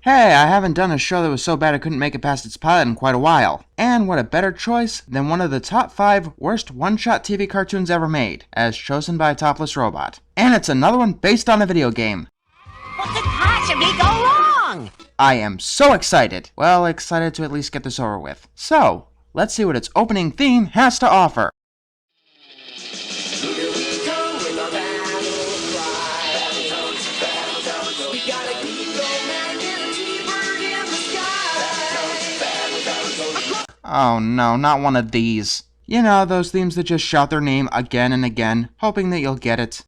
Hey, I haven't done a show that was so bad I couldn't make it past its pilot in quite a while. And what a better choice than one of the top 5 worst one-shot TV cartoons ever made, as chosen by a topless robot. And it's another one based on a video game. What could possibly go wrong? I am so excited. Well, excited to at least get this over with. So, let's see what its opening theme has to offer. Oh no, not one of these. You know, those themes that just shout their name again and again, hoping that you'll get it.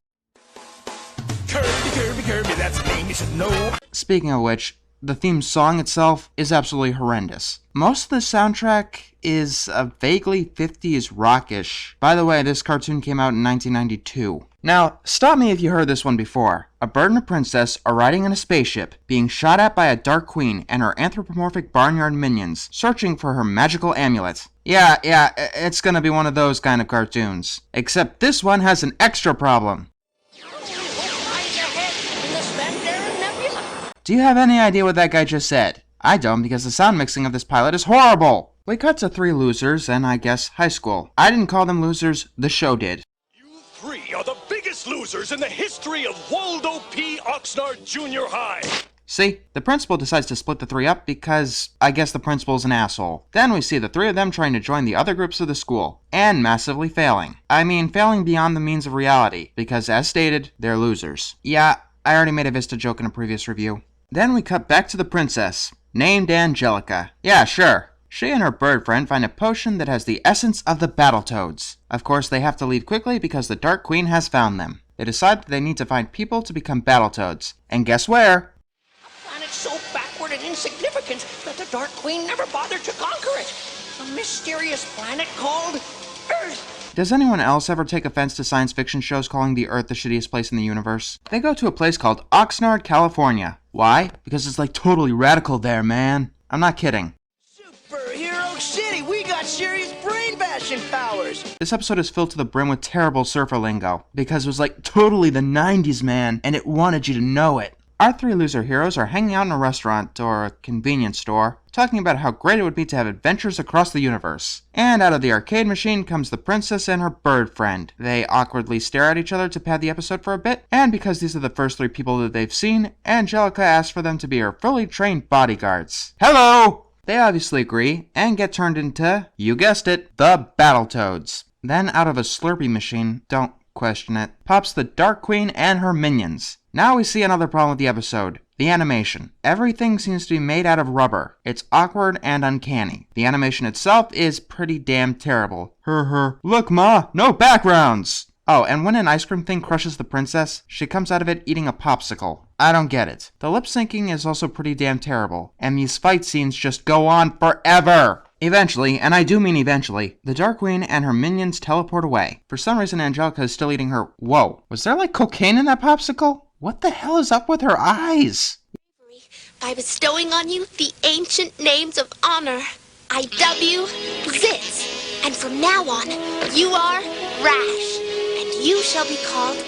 Kirby, that's a name you should know. Speaking of which, the theme song itself is absolutely horrendous. Most of the soundtrack is a vaguely 50s rockish. By the way, this cartoon came out in 1992. Now, stop me if you heard this one before. A bird and a princess are riding in a spaceship, being shot at by a dark queen and her anthropomorphic barnyard minions, searching for her magical amulet. Yeah, it's gonna be one of those kind of cartoons. Except this one has an extra problem. Do you have any idea what that guy just said? I don't, because the sound mixing of this pilot is horrible. We cut to 3 losers and, I guess, high school. I didn't call them losers, the show did. You 3 are the biggest losers in the history of Waldo P. Oxnard Junior High. See, the principal decides to split the 3 up because I guess the principal's an asshole. Then we see the 3 of them trying to join the other groups of the school, and massively failing. I mean, failing beyond the means of reality, because as stated, they're losers. Yeah, I already made a Vista joke in a previous review. Then we cut back to the princess, named Angelica. Yeah, sure. She and her bird friend find a potion that has the essence of the Battletoads. Of course, they have to leave quickly because the Dark Queen has found them. They decide that they need to find people to become Battletoads. And guess where? A planet so backward and insignificant that the Dark Queen never bothered to conquer it. A mysterious planet called Earth. Does anyone else ever take offense to science fiction shows calling the Earth the shittiest place in the universe? They go to a place called Oxnard, California. Why? Because it's like totally radical there, man. I'm not kidding. Superhero City, we got serious brain bashing powers. This episode is filled to the brim with terrible surfer lingo, because it was like totally the 90s, man, and it wanted you to know it. Our 3 loser heroes are hanging out in a restaurant, or a convenience store, talking about how great it would be to have adventures across the universe. And out of the arcade machine comes the princess and her bird friend. They awkwardly stare at each other to pad the episode for a bit, and because these are the first 3 people that they've seen, Angelica asks for them to be her fully trained bodyguards. Hello! They obviously agree, and get turned into, you guessed it, the Battletoads. Then out of a Slurpee machine, don't question it, pops the Dark Queen and her minions. Now we see another problem with the episode. The animation. Everything seems to be made out of rubber. It's awkward and uncanny. The animation itself is pretty damn terrible. Look, Ma, no backgrounds! Oh, and when an ice cream thing crushes the princess, she comes out of it eating a popsicle. I don't get it. The lip syncing is also pretty damn terrible, and these fight scenes just go on forever! Eventually, and I do mean eventually, the Dark Queen and her minions teleport away. For some reason, Angelica is still eating her— Whoa, was there like cocaine in that popsicle? What the hell is up with her eyes? By bestowing on you the ancient names of honor, I.W. Zitz. And from now on, you are Rash, and you shall be called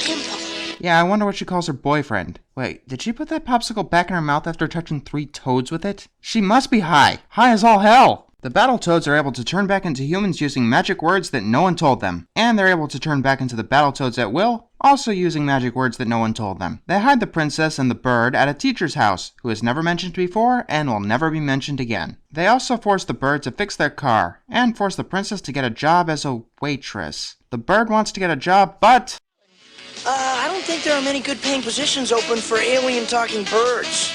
Pimple. Yeah, I wonder what she calls her boyfriend. Wait, did she put that popsicle back in her mouth after touching 3 toads with it? She must be high. High as all hell. The Battletoads are able to turn back into humans using magic words that no one told them. And they're able to turn back into the Battletoads at will, also using magic words that no one told them. They hide the princess and the bird at a teacher's house, who is never mentioned before and will never be mentioned again. They also force the bird to fix their car, and force the princess to get a job as a waitress. The bird wants to get a job, but I don't think there are many good paying positions open for alien talking birds.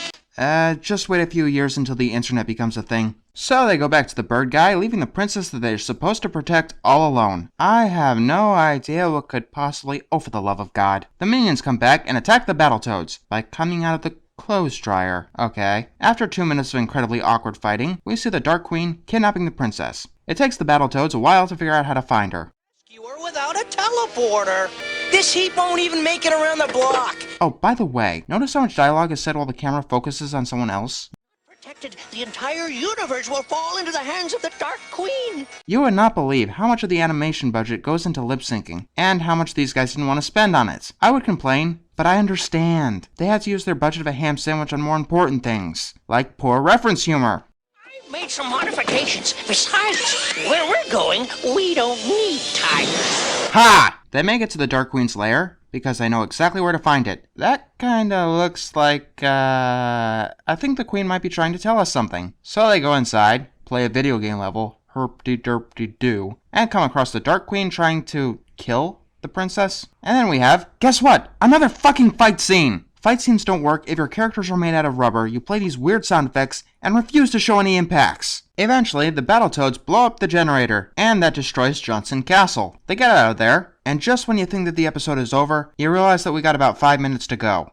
Just wait a few years until the internet becomes a thing. So they go back to the bird guy, leaving the princess that they're supposed to protect all alone. I have no idea what could possibly— oh, for the love of God. The minions come back and attack the Battletoads by coming out of the clothes dryer. Okay. After 2 minutes of incredibly awkward fighting, we see the Dark Queen kidnapping the princess. It takes the Battletoads a while to figure out how to find her. Rescuer without a teleporter. This heap won't even make it around the block. Oh, by the way, notice how much dialogue is said while the camera focuses on someone else? Protected, the entire universe will fall into the hands of the Dark Queen. You would not believe how much of the animation budget goes into lip syncing, and how much these guys didn't want to spend on it. I would complain, But I understand. They had to use their budget of a ham sandwich on more important things, like poor reference humor. I've made some modifications. Besides, where we're going, we don't need tigers. Ha! They make it to the Dark Queen's lair, because I know exactly where to find it. That kinda looks like, I think the Queen might be trying to tell us something. So they go inside, play a video game level, herp-de-derp-de-doo, and come across the Dark Queen trying to kill the princess. And then we have, guess what? Another fucking fight scene! Fight scenes don't work if your characters are made out of rubber, you play these weird sound effects, and refuse to show any impacts. Eventually, the Battletoads blow up the generator, and that destroys Johnson Castle. They get out of there, and just when you think that the episode is over, you realize that we got about 5 minutes to go.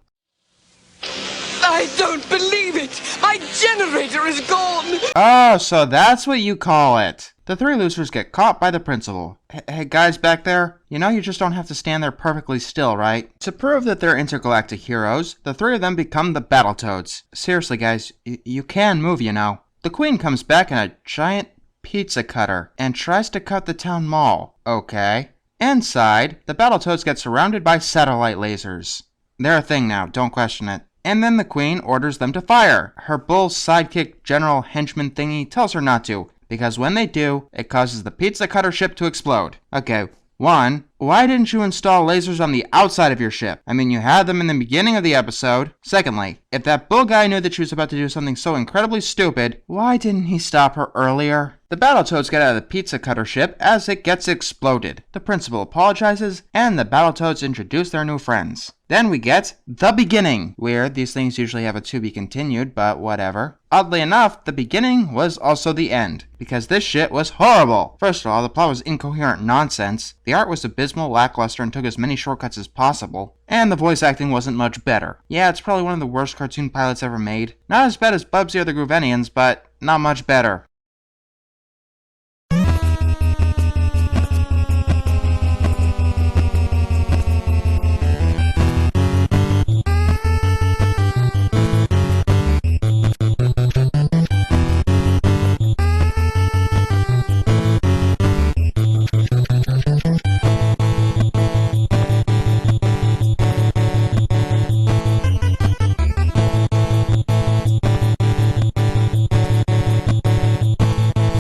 I don't believe it! My generator is gone! Oh, so that's what you call it. The three losers get caught by the principal. Hey guys back there, you know you just don't have to stand there perfectly still, right? To prove that they're intergalactic heroes, the three of them become the Battletoads. Seriously guys, you can move, you know. The Queen comes back in a giant pizza cutter and tries to cut the town mall. Okay. Inside, the Battletoads get surrounded by satellite lasers. They're a thing now, don't question it. And then the Queen orders them to fire. Her bull sidekick general henchman thingy tells her not to, because when they do, it causes the pizza cutter ship to explode. Okay, 1, why didn't you install lasers on the outside of your ship? I mean, you had them in the beginning of the episode. Secondly, if that bull guy knew that she was about to do something so incredibly stupid, why didn't he stop her earlier? The Battletoads get out of the pizza cutter ship as it gets exploded. The principal apologizes, and the Battletoads introduce their new friends. Then we get the beginning. Weird, these things usually have a to be continued, but whatever. Oddly enough, the beginning was also the end, because this shit was horrible. First of all, the plot was incoherent nonsense, the art was abysmal, lackluster, and took as many shortcuts as possible, and the voice acting wasn't much better. Yeah, it's probably one of the worst cartoon pilots ever made. Not as bad as Bubsy or the Groovenians, but not much better.